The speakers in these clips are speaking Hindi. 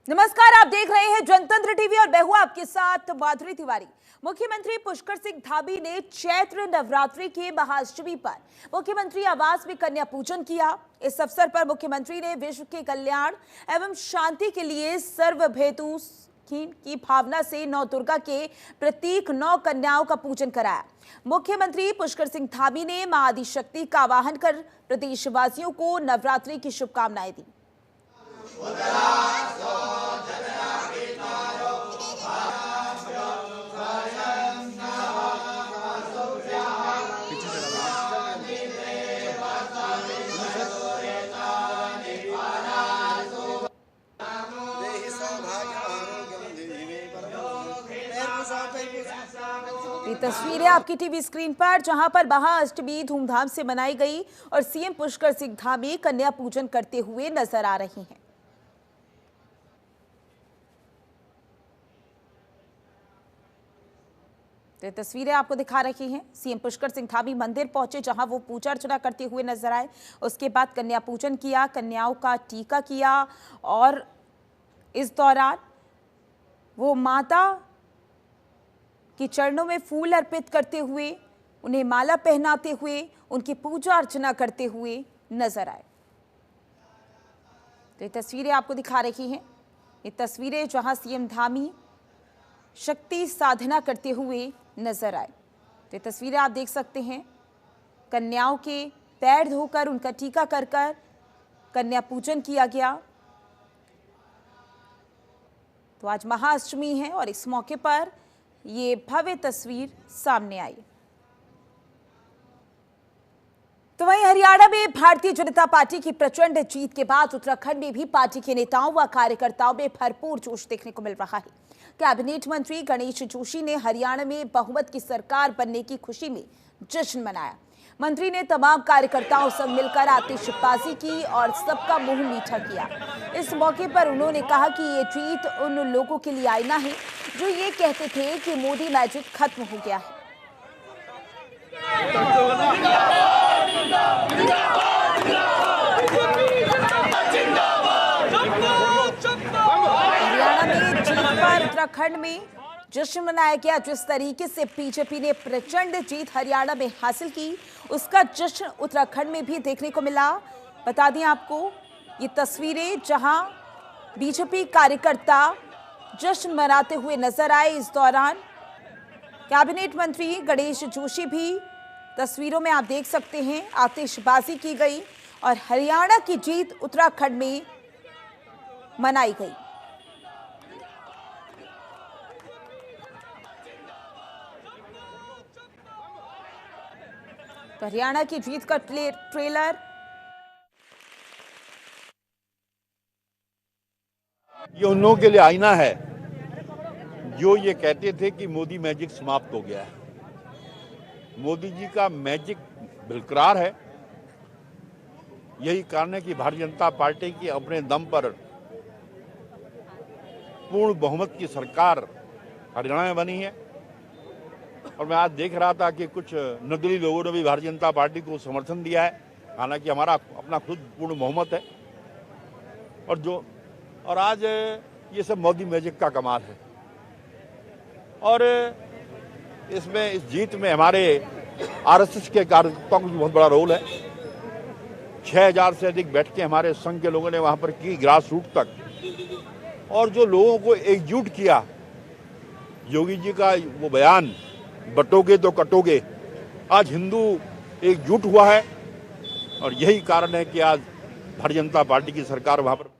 नमस्कार, आप देख रहे हैं जनतंत्र टीवी और मैं हूं आपके साथ माधुरी तिवारी। मुख्यमंत्री पुष्कर सिंह धामी ने चैत्र नवरात्रि के महाअष्टमी पर मुख्यमंत्री आवास में कन्या पूजन किया। इस अवसर पर मुख्यमंत्री ने विश्व के कल्याण एवं शांति के लिए सर्वभेतु की भावना से नौ दुर्गा के प्रतीक नौ कन्याओं का पूजन कराया। मुख्यमंत्री पुष्कर सिंह धामी ने मां आदिशक्ति का आवाहन कर प्रदेशवासियों को नवरात्रि की शुभकामनाएं दी। ये तस्वीरें आपकी टीवी स्क्रीन पर, जहां पर महाअष्टमी धूमधाम से मनाई गई और सीएम पुष्कर सिंह धामी कन्या पूजन करते हुए नजर आ रहे हैं। तो तस्वीरें आपको दिखा रही हैं। सीएम पुष्कर सिंह धामी मंदिर पहुंचे, जहां वो पूजा अर्चना करते हुए नजर आए। उसके बाद कन्या पूजन किया, कन्याओं का टीका किया और इस दौरान वो माता के चरणों में फूल अर्पित करते हुए, उन्हें माला पहनाते हुए, उनकी पूजा अर्चना करते हुए नजर आए। तो ये तस्वीरें आपको दिखा रही हैं। ये तस्वीरें जहां सीएम धामी शक्ति साधना करते हुए नजर आए। तो ये तस्वीरें आप देख सकते हैं। कन्याओं के पैर धोकर उनका टीका कर कन्या पूजन किया गया। तो आज महाअष्टमी है और इस मौके पर ये भव्य तस्वीर सामने आई। तो वहीं हरियाणा में भारतीय जनता पार्टी की प्रचंड जीत के बाद उत्तराखंड में भी पार्टी के नेताओं व कार्यकर्ताओं में भरपूर जोश देखने को मिल रहा है। कैबिनेट मंत्री गणेश जोशी ने हरियाणा में बहुमत की सरकार बनने की खुशी में जश्न मनाया। मंत्री ने तमाम कार्यकर्ताओं से मिलकर आतिशबाजी की और सबका मुंह मीठा किया। इस मौके पर उन्होंने कहा कि ये जीत उन लोगों के लिए आईना है जो ये कहते थे कि मोदी मैजिक खत्म हो गया है। हरियाणा में जीत पर उत्तराखंड में जश्न मनाया गया। जिस तरीके से बीजेपी ने प्रचंड जीत हरियाणा में हासिल की, उसका जश्न उत्तराखंड में भी देखने को मिला। बता दें आपको, ये तस्वीरें जहां बीजेपी कार्यकर्ता जश्न मनाते हुए नजर आए। इस दौरान कैबिनेट मंत्री गणेश जोशी भी तस्वीरों में आप देख सकते हैं। आतिशबाजी की गई और हरियाणा की जीत उत्तराखंड में मनाई गई। तो हरियाणा की जीत का ट्रेलर ये उन लोगों के लिए आईना है जो ये कहते थे कि मोदी मैजिक समाप्त हो गया है। मोदी जी का मैजिक बिलकरार है। यही कारण है कि भारतीय जनता पार्टी की अपने दम पर पूर्ण बहुमत की सरकार हरियाणा में बनी है। और मैं आज देख रहा था कि कुछ निर्दलीय लोगों ने भी भारतीय जनता पार्टी को समर्थन दिया है, हालांकि हमारा अपना खुद पूर्ण बहुमत है। और आज ये सब मोदी मैजिक का कमाल है। और इसमें इस जीत में हमारे आरएसएस के कार्यकर्ताओं का भी बहुत बड़ा रोल है। 6000 से अधिक बैठकें हमारे संघ के लोगों ने वहां पर की, ग्रास रूट तक। और जो लोगों को एकजुट किया, योगी जी का वो बयान, बटोगे तो कटोगे, आज हिंदू एकजुट हुआ है। और यही कारण है कि आज भारतीय जनता पार्टी की सरकार वहां पर।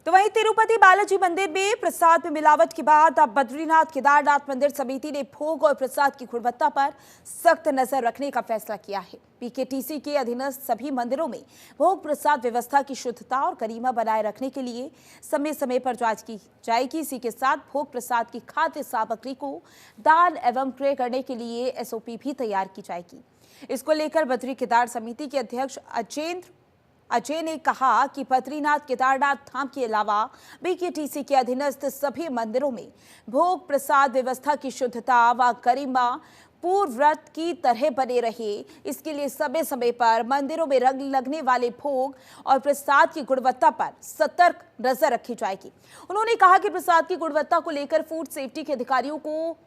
तो वहीं तिरुपति बालाजी मंदिर में प्रसाद में मिलावट के बाद अब बद्रीनाथ केदारनाथ मंदिर समिति ने भोग और प्रसाद की गुणवत्ता पर सख्त नजर रखने का फैसला किया है। पीकेटीसी के अधीनस्थ सभी मंदिरों में भोग प्रसाद व्यवस्था की शुद्धता और गरिमा बनाए रखने के लिए समय समय पर जांच की जाएगी। इसी के साथ भोग प्रसाद की खाद्य सामग्री को दान एवं क्रय करने के लिए एसओपी भी तैयार की जाएगी। इसको लेकर बद्री केदार समिति के अध्यक्ष अजय ने कहा कि बद्रीनाथ केदारनाथ धाम के अलावा बीकेटीसी के अधीनस्थ सभी मंदिरों में भोग प्रसाद व्यवस्था की शुद्धता व गरिमा पूर्व व्रत की तरह बने रहे, इसके लिए समय समय पर मंदिरों में रंग लगने वाले भोग और प्रसाद की गुणवत्ता पर सतर्क नजर रखी जाएगी। उन्होंने कहा कि प्रसाद की गुणवत्ता को लेकर फूड सेफ्टी के अधिकारियों को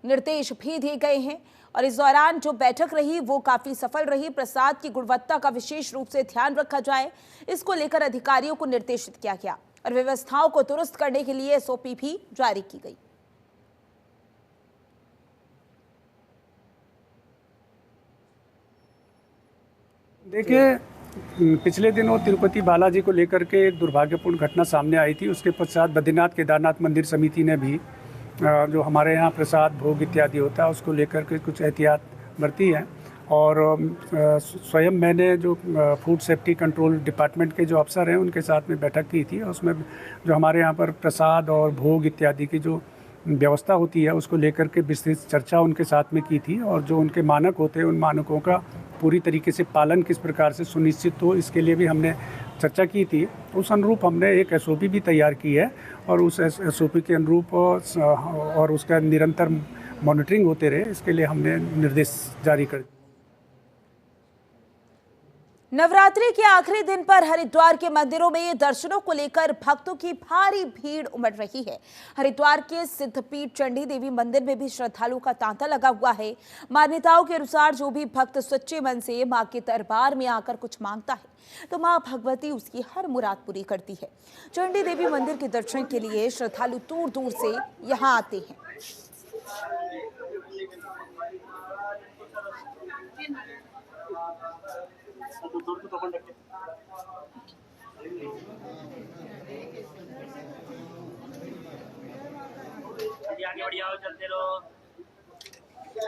निर्देश भी दिए गए हैं और इस दौरान जो बैठक रही वो काफी सफल रही। प्रसाद की गुणवत्ता का विशेष रूप से ध्यान रखा जाए, इसको लेकर अधिकारियों को निर्देशित किया गया और व्यवस्थाओं को दुरुस्त करने के लिए एसओपी भी जारी की गई। देखिए, पिछले दिनों तिरुपति बालाजी को लेकर के एक दुर्भाग्यपूर्ण घटना सामने आई थी। उसके पश्चात बद्रीनाथ केदारनाथ मंदिर समिति ने भी जो हमारे यहाँ प्रसाद भोग इत्यादि होता है उसको लेकर के कुछ एहतियात बरती है और स्वयं मैंने जो फूड सेफ्टी कंट्रोल डिपार्टमेंट के जो अफसर हैं उनके साथ में बैठक की थी। उसमें जो हमारे यहाँ पर प्रसाद और भोग इत्यादि की जो व्यवस्था होती है उसको लेकर के विस्तृत चर्चा उनके साथ में की थी और जो उनके मानक होते हैं उन मानकों का पूरी तरीके से पालन किस प्रकार से सुनिश्चित हो इसके लिए भी हमने चर्चा की थी। उस अनुरूप हमने एक एसओपी भी तैयार की है और उस एसओपी के अनुरूप और उसका निरंतर मॉनिटरिंग होते रहे, इसके लिए हमने निर्देश जारी कर दिए। नवरात्रि के आखिरी दिन पर हरिद्वार के मंदिरों में दर्शनों को लेकर भक्तों की भारी भीड़ उमड़ रही है। हरिद्वार के सिद्धपीठ चंडी देवी मंदिर में भी श्रद्धालुओं का तांता लगा हुआ है। मान्यताओं के अनुसार जो भी भक्त सच्चे मन से मां के दरबार में आकर कुछ मांगता है तो मां भगवती उसकी हर मुराद पूरी करती है। चंडी देवी मंदिर के दर्शन के लिए श्रद्धालु दूर दूर से यहाँ आते हैं।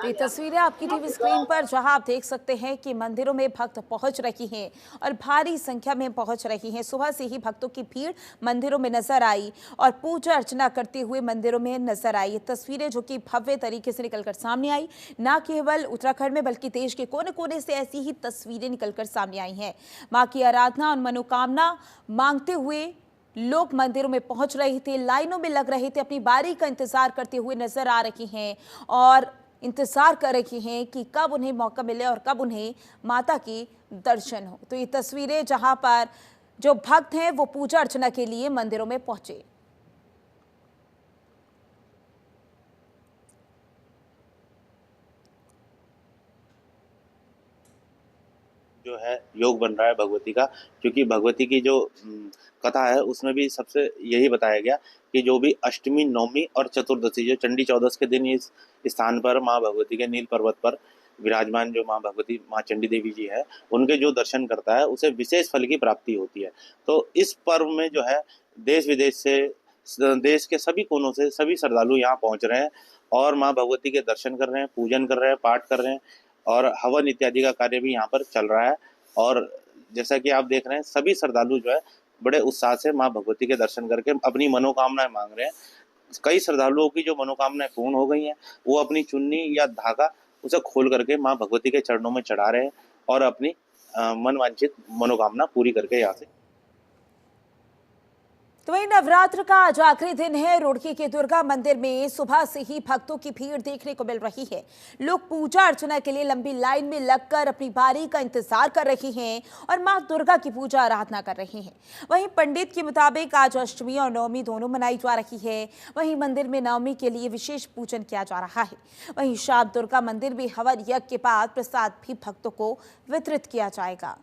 ये तस्वीरें आपकी टीवी स्क्रीन पर जहां आप देख सकते हैं कि मंदिरों में भक्त पहुंच रही हैं और भारी संख्या में पहुंच रही हैं। सुबह से ही भक्तों की भीड़ मंदिरों में नजर आई और पूजा अर्चना करते हुए मंदिरों में नजर आई। ये तस्वीरें जो कि भव्य तरीके से निकलकर सामने आई, न केवल उत्तराखंड में बल्कि देश के कोने कोने से ऐसी ही तस्वीरें निकलकर सामने आई हैं। मां की आराधना और मनोकामना मांगते हुए लोग मंदिरों में पहुंच रहे थे, लाइनों में लग रहे थे, अपनी बारी का इंतजार करते हुए नजर आ रही हैं और इंतजार कर रही हैं कि कब उन्हें मौका मिले और कब उन्हें माता की दर्शन हो। तो ये तस्वीरें जहां पर जो भक्त हैं वो पूजा अर्चना के लिए मंदिरों में पहुंचे। जो है योग बन रहा है भगवती का, क्योंकि भगवती की जो कथा है उसमें भी सबसे यही बताया गया कि जो भी अष्टमी, नवमी और चतुर्दशी जो चंडी चौदस के दिन इस स्थान पर माँ भगवती के नील पर्वत पर विराजमान जो माँ भगवती माँ चंडी देवी जी है उनके जो दर्शन करता है उसे विशेष फल की प्राप्ति होती है। तो इस पर्व में जो है देश विदेश से, देश के सभी कोनों से सभी श्रद्धालु यहाँ पहुँच रहे हैं और माँ भगवती के दर्शन कर रहे हैं, पूजन कर रहे हैं, पाठ कर रहे हैं और हवन इत्यादि का कार्य भी यहाँ पर चल रहा है। और जैसा कि आप देख रहे हैं सभी श्रद्धालु जो है बड़े उत्साह से माँ भगवती के दर्शन करके अपनी मनोकामनाएं मांग रहे हैं। कई श्रद्धालुओं की जो मनोकामनाएं पूर्ण हो गई हैं वो अपनी चुन्नी या धागा उसे खोल करके माँ भगवती के चरणों में चढ़ा रहे हैं और अपनी मनवांछित मनोकामना पूरी करके यहाँ से। तो वहीं नवरात्र का आज आखिरी दिन है। रुड़की के दुर्गा मंदिर में सुबह से ही भक्तों की भीड़ देखने को मिल रही है। लोग पूजा अर्चना के लिए लंबी लाइन में लगकर अपनी बारी का इंतजार कर रहे हैं और मां दुर्गा की पूजा आराधना कर रहे हैं। वहीं पंडित के मुताबिक आज अष्टमी और नवमी दोनों मनाई जा रही है। वहीं मंदिर में नवमी के लिए विशेष पूजन किया जा रहा है। वहीं शाम दुर्गा मंदिर में हवन यज्ञ के बाद प्रसाद भी भक्तों को वितरित किया जाएगा।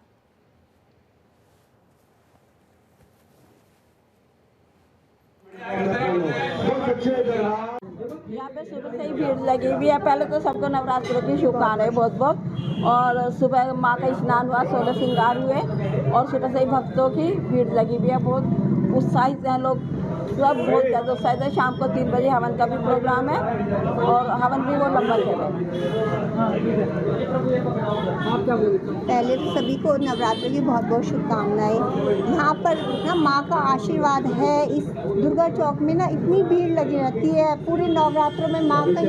यहाँ पे सुबह से ही भीड़ लगी हुई है। पहले तो सबको नवरात्रों की शुभकामनाएं बहुत बहुत। और सुबह माँ का स्नान हुआ, 16 श्रृंगार हुए और सुबह से ही भक्तों की भीड़ लगी हुई है। बहुत उत्साहित हैं लोग, सब बहुत ज़्यादा उत्साहित है। शाम को 3 बजे हवन का भी प्रोग्राम है और हवन भी वो लंबा चलेगा। पहले तो सभी को नवरात्रि की बहुत बहुत शुभकामनाएं। यहाँ पर ना माँ का आशीर्वाद है। इस दुर्गा चौक में ना इतनी भीड़ लगी रहती है। पूरे नवरात्रों में माँ का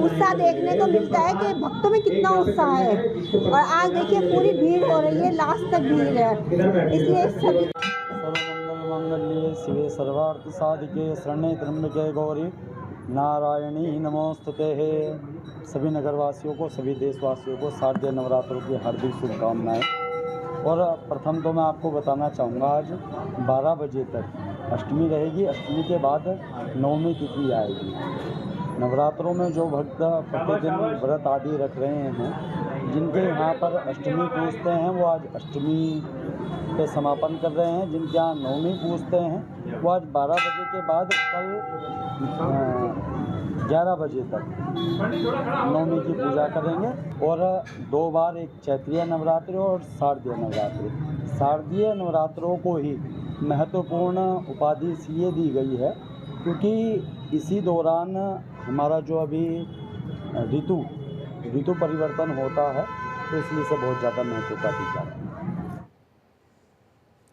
उत्साह देखने को मिलता है कि भक्तों में कितना उत्साह है। और आज देखिए पूरी भीड़ हो रही है, लास्ट तक भीड़ है। इसलिए सभी मंगल्ये शिवे सर्वार्थ साधिके शरण्ये त्र्यंबके गौरी नारायणी नमोस्तुते। सभी नगरवासियों को, सभी देशवासियों को शारदीय नवरात्रों की हार्दिक शुभकामनाएं। और प्रथम तो मैं आपको बताना चाहूँगा, आज 12 बजे तक अष्टमी रहेगी। अष्टमी के बाद नवमी तिथि आएगी। नवरात्रों में जो भक्त प्रतिदिन व्रत आदि रख रहे हैं, जिनके यहाँ पर अष्टमी पूजते हैं, वो आज अष्टमी पे समापन कर रहे हैं। जिनके यहाँ नवमी पूजते हैं, वो आज 12 बजे के बाद कल 11 बजे तक नवमी की पूजा करेंगे। और 2 बार, एक चैत्रीय नवरात्रि और शारदीय नवरात्रि। शारदीय नवरात्रों को ही महत्वपूर्ण उपाधि इसलिए दी गई है क्योंकि इसी दौरान हमारा जो अभी ऋतु परिवर्तन होता है, तो इसलिए से बहुत ज़्यादा महत्वता दी जा रही है।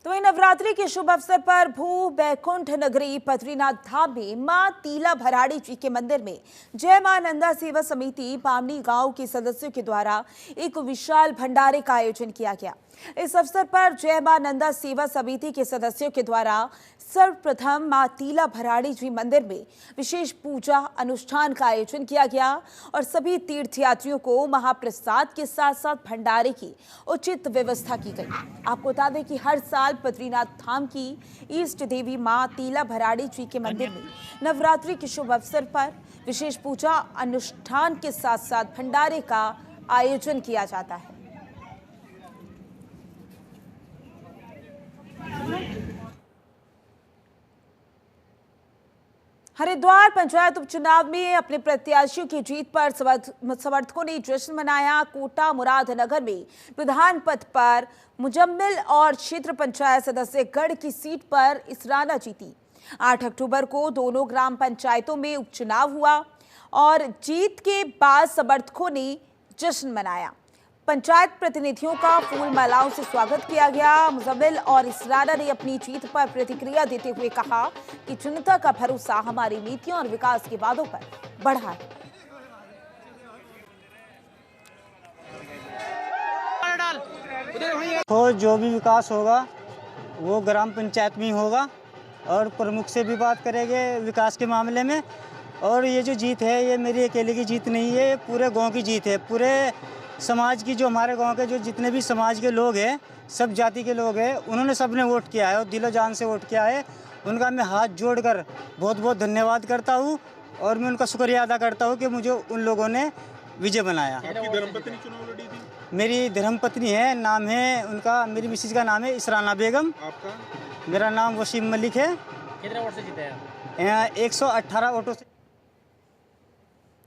तो इन नवरात्रि के शुभ अवसर पर भू बैकुंठ नगरी बद्रीनाथ धाम में मां तीला भराड़ी जी के मंदिर में जय मां नंदा सेवा समिति बामनी गांव के सदस्यों के द्वारा एक विशाल भंडारे का आयोजन किया गया। इस अवसर पर जय मां नंदा सेवा समिति के सदस्यों के द्वारा सर्वप्रथम मां तीला भराड़ी जी मंदिर में विशेष पूजा अनुष्ठान का आयोजन किया गया और सभी तीर्थयात्रियों को महाप्रसाद के साथ साथ भंडारे की उचित व्यवस्था की गई। आपको बता दें कि हर साल बद्रीनाथ धाम की इष्ट देवी मां तीला भराड़ी जी के मंदिर में नवरात्रि के शुभ अवसर पर विशेष पूजा अनुष्ठान के साथ साथ भंडारे का आयोजन किया जाता है। हरिद्वार पंचायत उपचुनाव में अपने प्रत्याशियों की जीत पर समर्थकों ने जश्न मनाया। कोटा मुरादनगर में प्रधान पद पर मुजम्मिल और क्षेत्र पंचायत सदस्य गढ़ की सीट पर इसराना जीती। 8 अक्टूबर को दोनों ग्राम पंचायतों में उपचुनाव हुआ और जीत के बाद समर्थकों ने जश्न मनाया। पंचायत प्रतिनिधियों का फूल मालाओं से स्वागत किया गया। मुजम्मिल और इसराना ने अपनी जीत पर प्रतिक्रिया देते हुए कहा कि जनता का भरोसा हमारी नीतियों और विकास के वादों पर बढ़ा है। तो जो भी विकास होगा वो ग्राम पंचायत में ही होगा और प्रमुख से भी बात करेंगे विकास के मामले में। और ये जो जीत है, ये मेरी अकेले की जीत नहीं है, ये पूरे गांव की जीत है। पूरे समाज की, जो हमारे गांव के जो जितने भी समाज के लोग हैं, सब जाति के लोग हैं, उन्होंने सबने वोट किया है और दिलो जान से वोट किया है। उनका मैं हाथ जोड़कर बहुत बहुत धन्यवाद करता हूं और मैं उनका शुक्रिया अदा करता हूं कि मुझे उन लोगों ने विजय बनाया। आपकी धर्मपत्नी चुनाव लड़ी थी? मेरी धर्मपत्नी है, नाम है उनका, मेरी मिसेज का नाम है इसराना बेगम। आपका? मेरा नाम वसीम मलिक है। कितने वोट से जीते हैं? 118 वोटों से।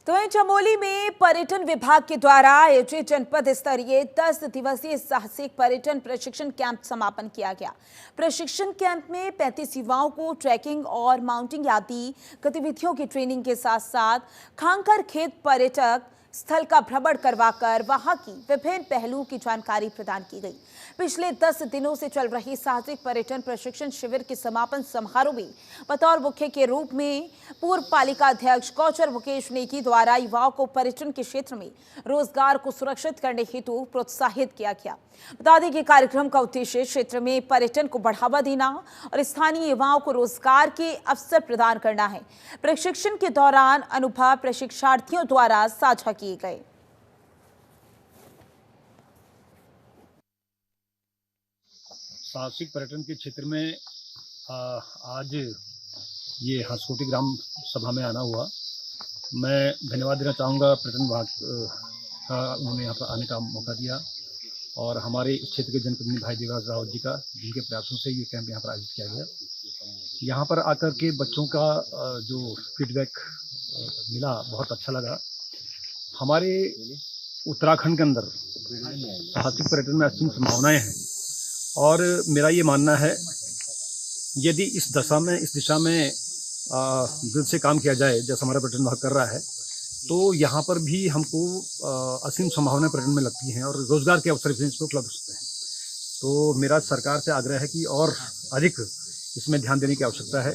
तो वहीं चमोली में पर्यटन विभाग के द्वारा आयोजित जनपद स्तरीय 10 दिवसीय साहसिक पर्यटन प्रशिक्षण कैंप समापन किया गया। प्रशिक्षण कैंप में 35 युवाओं को ट्रैकिंग और माउंटिंग आदि गतिविधियों की ट्रेनिंग के साथ साथ खांकर खेत पर्यटक स्थल का भ्रमण करवाकर वहां की विभिन्न पहलुओं की जानकारी प्रदान की गई। पिछले 10 दिनों से चल रही साहसिक पर्यटन प्रशिक्षण शिविर के समापन समारोह में बतौर मुख्य के रूप में पूर्व पालिका अध्यक्ष गौचर मुकेश नेगी द्वारा युवाओं को पर्यटन के क्षेत्र में रोजगार को सुरक्षित करने हेतु प्रोत्साहित किया गया। बता दें कि कार्यक्रम का उद्देश्य क्षेत्र में पर्यटन को बढ़ावा देना और स्थानीय युवाओं को रोजगार के अवसर प्रदान करना है। प्रशिक्षण के दौरान अनुभव प्रशिक्षार्थियों द्वारा साझा किए गए। साहसिक पर्यटन के क्षेत्र में आज ये हंसकोटी ग्राम सभा में आना हुआ। मैं धन्यवाद देना चाहूँगा पर्यटन विभाग का, उन्होंने यहाँ पर आने का मौका दिया और हमारे इस क्षेत्र के जनप्रतिनिधि भाई देवराज रावत जी का, जिनके प्रयासों से ये कैंप यहाँ पर आयोजित किया गया। यहाँ पर आकर के बच्चों का जो फीडबैक मिला बहुत अच्छा लगा। हमारे उत्तराखंड के अंदर साहसिक पर्यटन में असीम संभावनाएं हैं और मेरा ये मानना है यदि इस दिशा में दिल से काम किया जाए, जैसा हमारा पर्यटन विभाग कर रहा है, तो यहाँ पर भी हमको असीम संभावनाएं पर्यटन में लगती हैं और रोजगार के अवसर भी इसमें उपलब्ध होते हैं। तो मेरा सरकार से आग्रह है कि और अधिक इसमें ध्यान देने की आवश्यकता है।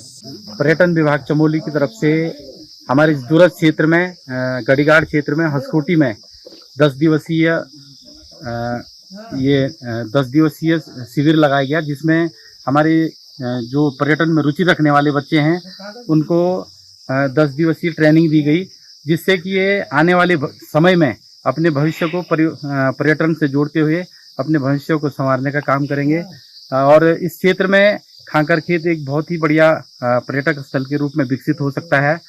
पर्यटन विभाग चमोली की तरफ से हमारे इस दूरस्थ क्षेत्र में, गढ़ीघाट क्षेत्र में, हंसकोटी में 10 दिवसीय शिविर लगाया गया, जिसमें हमारे जो पर्यटन में रुचि रखने वाले बच्चे हैं उनको 10 दिवसीय ट्रेनिंग दी गई जिससे कि ये आने वाले समय में अपने भविष्य को पर्यटन से जोड़ते हुए अपने भविष्य को संवारने का काम करेंगे। और इस क्षेत्र में खांकर खेत एक बहुत ही बढ़िया पर्यटक स्थल के रूप में विकसित हो सकता है।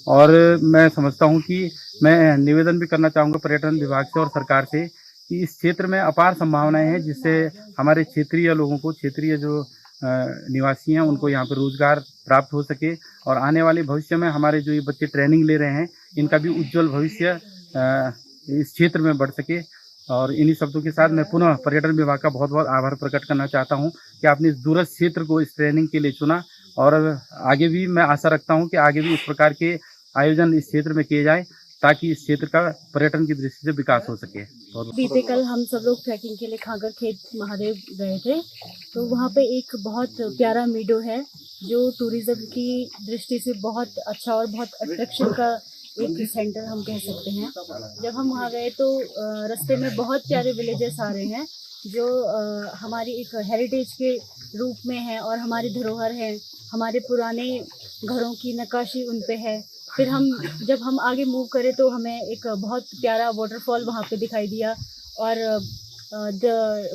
और मैं समझता हूं कि मैं निवेदन भी करना चाहूँगा पर्यटन विभाग से और सरकार से कि इस क्षेत्र में अपार संभावनाएं हैं, जिससे हमारे क्षेत्रीय लोगों को, क्षेत्रीय जो निवासी हैं, उनको यहाँ पर रोजगार प्राप्त हो सके और आने वाले भविष्य में हमारे जो ये बच्चे ट्रेनिंग ले रहे हैं, इनका भी उज्जवल भविष्य इस क्षेत्र में बढ़ सके। और इन्हीं शब्दों के साथ मैं पुनः पर्यटन विभाग का बहुत बहुत आभार प्रकट करना चाहता हूं कि आपने इस दूरस्थ क्षेत्र को इस ट्रेनिंग के लिए चुना। और आगे भी मैं आशा रखता हूं कि आगे भी इस प्रकार के आयोजन इस क्षेत्र में किए जाएं, ताकि इस क्षेत्र का पर्यटन की दृष्टि से विकास हो सके। बीते कल हम सब लोग ट्रैकिंग के लिए खांकर खेत महादेव गए थे, तो वहाँ पे एक बहुत प्यारा मीडो है जो टूरिज्म की दृष्टि से बहुत अच्छा और बहुत अट्रैक्शन का एक सेंटर हम कह सकते हैं। जब हम वहाँ गए तो रास्ते में बहुत प्यारे विलेजेस आ रहे हैं जो हमारी एक हेरिटेज के रूप में है और हमारी धरोहर है, हमारे पुराने घरों की नक्काशी उन पे है। फिर जब हम आगे मूव करें तो हमें एक बहुत प्यारा वाटरफॉल वहाँ पे दिखाई दिया और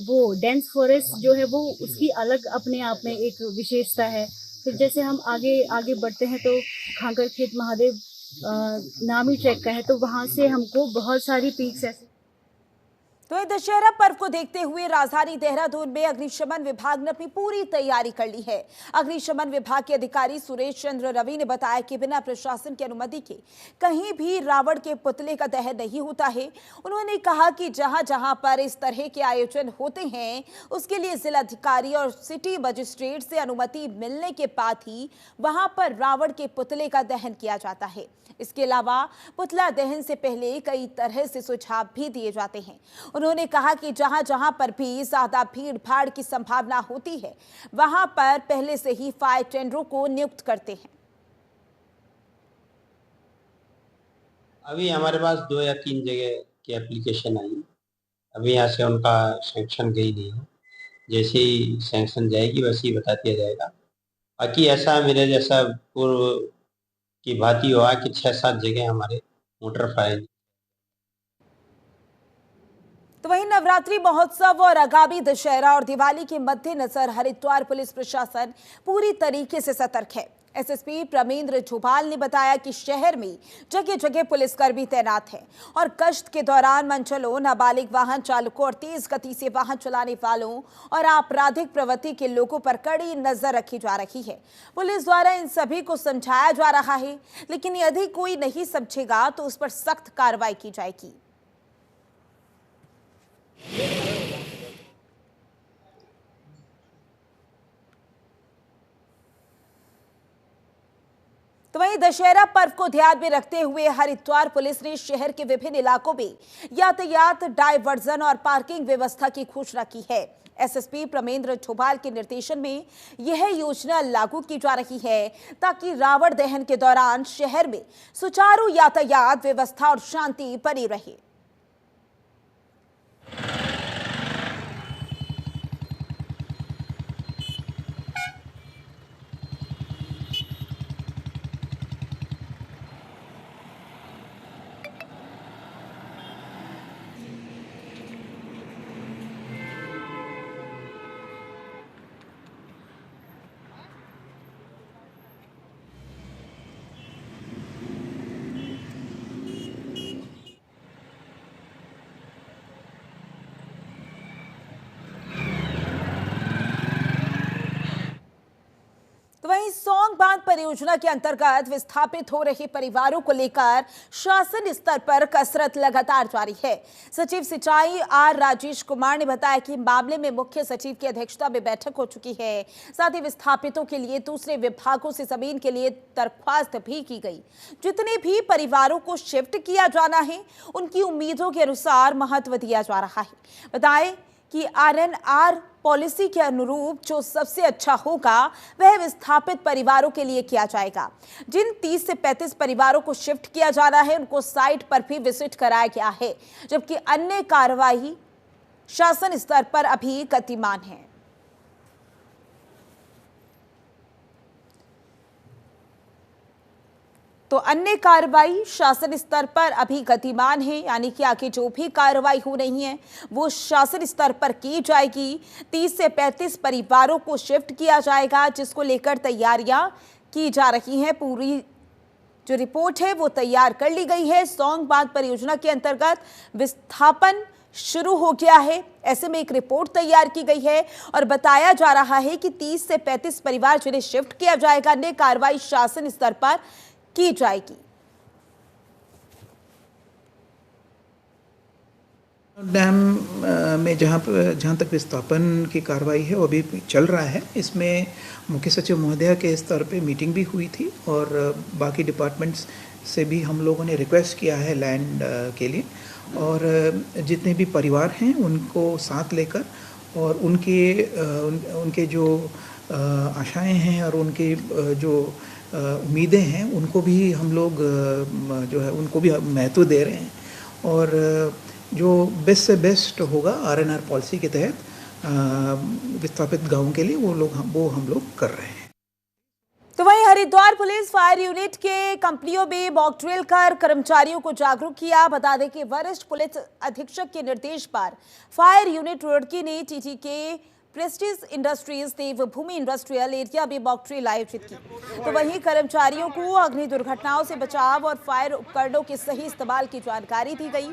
वो डेंस फॉरेस्ट जो है वो उसकी अलग अपने आप में एक विशेषता है। फिर जैसे हम आगे बढ़ते हैं तो खांकर खेत महादेव नामी ट्रैक का है, तो वहाँ से हमको बहुत सारी पीक्स ऐसे। तो ये दशहरा पर्व को देखते हुए राजधानी देहरादून में अग्निशमन विभाग ने अपनी पूरी तैयारी कर ली है। अग्निशमन विभाग के अधिकारी सुरेश चंद्र रवि ने बताया कि बिना प्रशासन की अनुमति के कहीं भी रावण के पुतले का दहन नहीं होता है। उन्होंने कहा कि जहां जहां पर इस तरह के आयोजन होते हैं उसके लिए जिलाधिकारी और सिटी मजिस्ट्रेट से अनुमति मिलने के बाद ही वहां पर रावण के पुतले का दहन किया जाता है। इसके अलावा पुतला दहन से पहले कई तरह से सुझाव भी दिए जाते हैं। उन्होंने कहा कि जहां जहां पर भी ज्यादा भीड़ भाड़ की संभावना होती है वहां पर पहले से ही फायर टेंडरों को नियुक्त करते हैं। अभी हमारे पास 2 या 3 जगह की एप्लीकेशन आई, अभी यहाँ से उनका सैंक्शन गई नहीं है। जैसे ही सैंक्शन जाएगी वैसे ही बता दिया जाएगा। बाकी ऐसा मेरे जैसा पूर्व की भांति हुआ कि 6-7 जगह हमारे मोटर फायर। तो वहीं नवरात्रि महोत्सव और आगामी दशहरा और दिवाली के मद्देनजर हरिद्वार पुलिस प्रशासन पूरी तरीके से सतर्क है। एसएसपी प्रमेंद्र झोभाल ने बताया कि शहर में जगह जगह पुलिसकर्मी तैनात हैं और गश्त के दौरान मंचलों, नाबालिग वाहन चालकों और तेज गति से वाहन चलाने वालों और आपराधिक प्रवृत्ति के लोगों पर कड़ी नजर रखी जा रही है। पुलिस द्वारा इन सभी को समझाया जा रहा है, लेकिन यदि कोई नहीं समझेगा तो उस पर सख्त कार्रवाई की जाएगी। तो वहीं दशहरा पर्व को ध्यान में रखते हुए हरिद्वार पुलिस ने शहर के विभिन्न इलाकों में यातायात डायवर्जन और पार्किंग व्यवस्था की घोषणा की है। एसएसपी प्रमेंद्र झोभाल के निर्देशन में यह योजना लागू की जा रही है ताकि रावण दहन के दौरान शहर में सुचारू यातायात व्यवस्था और शांति बनी रहे। तो वहीं सौंग बांध परियोजना के अंतर्गत विस्थापित हो रहे परिवारों को लेकर शासन स्तर पर कसरत लगातार जारी है। सचिव सिंचाई आर राजेश कुमार ने बताया कि मामले में मुख्य सचिव की अध्यक्षता में बैठक हो चुकी है। साथ ही विस्थापितों के लिए दूसरे विभागों से जमीन के लिए दरख्वास्त भी की गई। जितने भी परिवारों को शिफ्ट किया जाना है उनकी उम्मीदों के अनुसार महत्व दिया जा रहा है। बताएं कि आरएनआर पॉलिसी के अनुरूप जो सबसे अच्छा होगा वह विस्थापित परिवारों के लिए किया जाएगा। जिन 30 से 35 परिवारों को शिफ्ट किया जाना है उनको साइट पर भी विजिट कराया गया है, जबकि अन्य कार्रवाई शासन स्तर पर अभी गतिमान है। तो अन्य कार्रवाई शासन स्तर पर अभी गतिमान है, यानी कि आगे जो भी कार्रवाई हो रही है वो शासन स्तर पर की जाएगी। 30 से 35 परिवारों को शिफ्ट किया जाएगा, जिसको लेकर तैयारियां की जा रही हैं। पूरी जो रिपोर्ट है वो तैयार कर ली गई है। सौंग बांध परियोजना के अंतर्गत विस्थापन शुरू हो गया है, ऐसे में एक रिपोर्ट तैयार की गई है और बताया जा रहा है कि 30 से 35 परिवार जिन्हें शिफ्ट किया जाएगा। अन्य कार्रवाई शासन स्तर पर की जाएगी। डैम में जहाँ तक विस्थापन की कार्रवाई है वो अभी चल रहा है। इसमें मुख्य सचिव महोदया के स्तर पे मीटिंग भी हुई थी और बाकी डिपार्टमेंट्स से भी हम लोगों ने रिक्वेस्ट किया है लैंड के लिए, और जितने भी परिवार हैं उनको साथ लेकर और उनके जो आशाएं हैं और उनके जो उम्मीदें हैं उनको भी हम लोग जो है उनको भी महत्व दे रहे हैं, और जो बेस्ट से बेस्ट होगा आरएनआर पॉलिसी के तहत विस्थापित गाँव के लिए वो हम लोग कर रहे हैं। तो वहीं हरिद्वार पुलिस फायर यूनिट के कंपनियों में मॉक ड्रिल कर कर्मचारियों को जागरूक किया। बता दें कि वरिष्ठ पुलिस अधीक्षक के निर्देश पर फायर यूनिट रुड़की ने टीटी के प्रेस्टीज इंडस्ट्रीज देवभूमि इंडस्ट्रियल एरिया में मॉक ड्रिल आयोजित की। तो वहीं कर्मचारियों को अग्नि दुर्घटनाओं से बचाव और फायर उपकरणों के सही इस्तेमाल की जानकारी दी गई।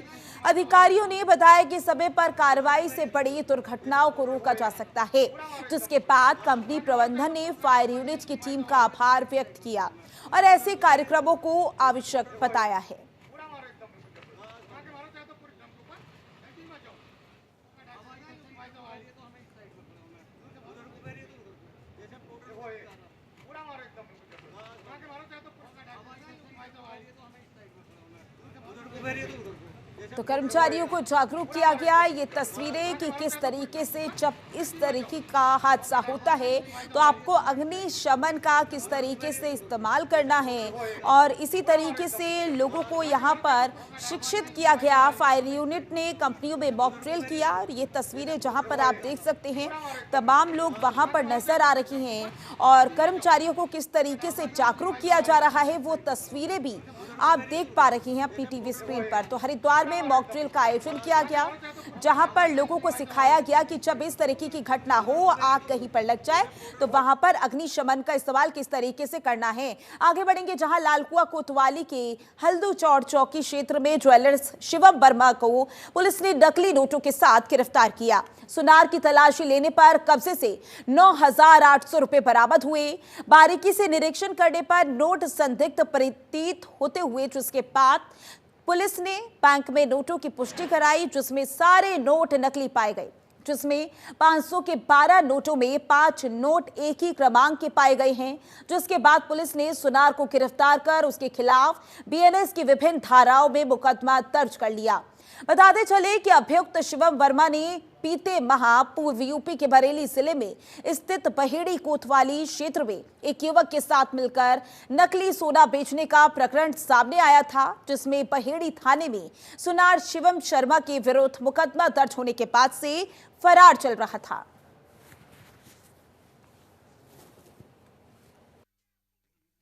अधिकारियों ने बताया कि समय पर कार्रवाई से बड़ी दुर्घटनाओं को रोका जा सकता है, जिसके बाद कंपनी प्रबंधन ने फायर यूनिट की टीम का आभार व्यक्त किया और ऐसे कार्यक्रमों को आवश्यक बताया है। तो कर्मचारियों को जागरूक किया गया। ये तस्वीरें कि किस तरीके से जब इस तरीके का हादसा होता है तो आपको अग्निशमन का किस तरीके से इस्तेमाल करना है, और इसी तरीके से लोगों को यहाँ पर शिक्षित किया गया। फायर यूनिट ने कंपनियों में मॉक ड्रिल किया और ये तस्वीरें जहाँ पर आप देख सकते हैं तमाम लोग वहाँ पर नजर आ रही हैं और कर्मचारियों को किस तरीके से जागरूक किया जा रहा है वो तस्वीरें भी आप देख पा रही हैं अपनी टीवी स्क्रीन पर। तो हरिद्वार में मॉक ड्रिल का आयोजन किया गया, जहां पर लोगों को सिखाया गया कि जब इस तरीके की घटना हो, आग कहीं पर लग जाए तो वहां पर अग्निशमन का इस्तेमाल किस तरीके से करना है। आगे बढ़ेंगे जहां लालकुआ कोतवाली के हल्दू चौड़ चौकी क्षेत्र में ज्वेलर्स शिवम वर्मा को पुलिस ने नकली नोटों के साथ गिरफ्तार किया। सुनार की तलाशी लेने पर कब्जे से 9,800 रुपए बरामद हुए। बारीकी से निरीक्षण करने पर नोट संदिग्ध प्रतीत होते हुए, जिसके बाद पुलिस ने बैंक में नोटों की पुष्टि कराई, जिसमें सारे नोट नकली पाए गए, जिसमें 500 के 12 नोटों में 5 नोट एक ही क्रमांक के पाए गए हैं। जिसके बाद पुलिस ने सुनार को गिरफ्तार कर उसके खिलाफ बीएनएस की विभिन्न धाराओं में मुकदमा दर्ज कर लिया। बताते चले कि अभियुक्त शिवम वर्मा ने बीते माह पूर्व यूपी के बरेली जिले में स्थित पहेड़ी कोतवाली क्षेत्र में एक युवक के साथ मिलकर नकली सोना बेचने का प्रकरण सामने आया था, जिसमें पहेड़ी थाने में सुनार शिवम शर्मा के विरुद्ध मुकदमा दर्ज होने के बाद से फरार चल रहा था।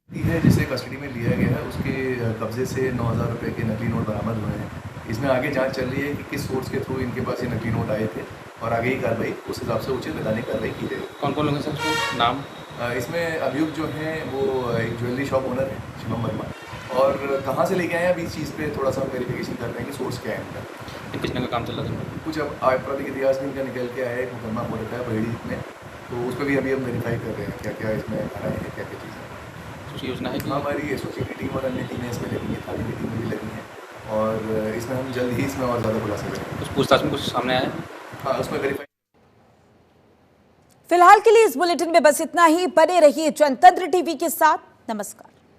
जिसे कस्टडी में लिया गया है उसके कब्जे से 9,000 रुपये के नकली नोट बरामद हुए हैं। इसमें आगे जांच चल रही है कि किस सोर्स के थ्रू इनके पास ये नकली नोट आए थे और आगे ही कार्रवाई उस हिसाब से उचित वैधानिक कार्रवाई की जाएगी। कौन कौन लोग हैं सर? नाम इसमें अभियुक्त जो हैं वो एक ज्वेलरी शॉप ओनर है शिवम वर्मा, और कहाँ से लेके आए हैं अभी इस चीज़ पे थोड़ा सा वेरिफिकेशन कर रहे हैं कि सोर्स क्या है इनका। कितने का काम चल रहा है? कुछ अब आपराधिक इतिहास में इनका निकल के आया है, एक मुकदमा हो रखा है पहेड़ी में, तो उस पर भी अभी हम वेरीफाई कर रहे हैं क्या क्या इसमें आ रहा है, क्या क्या चीज़ें योजना है। हमारी एसओसी की टीम और अन्य टीमें इसमें लगी हैं, थाने की टीमें भी लगी हैं, और इसमें हम जल्द ही इसमें और ज़्यादा खुलासा करेंगे। कुछ पूछताछ में कुछ सामने आया है? हाँ, उसमें वेरीफाई। फिलहाल के लिए इस बुलेटिन में बस इतना ही। बने रहिए जनतंत्र टीवी के साथ। नमस्कार।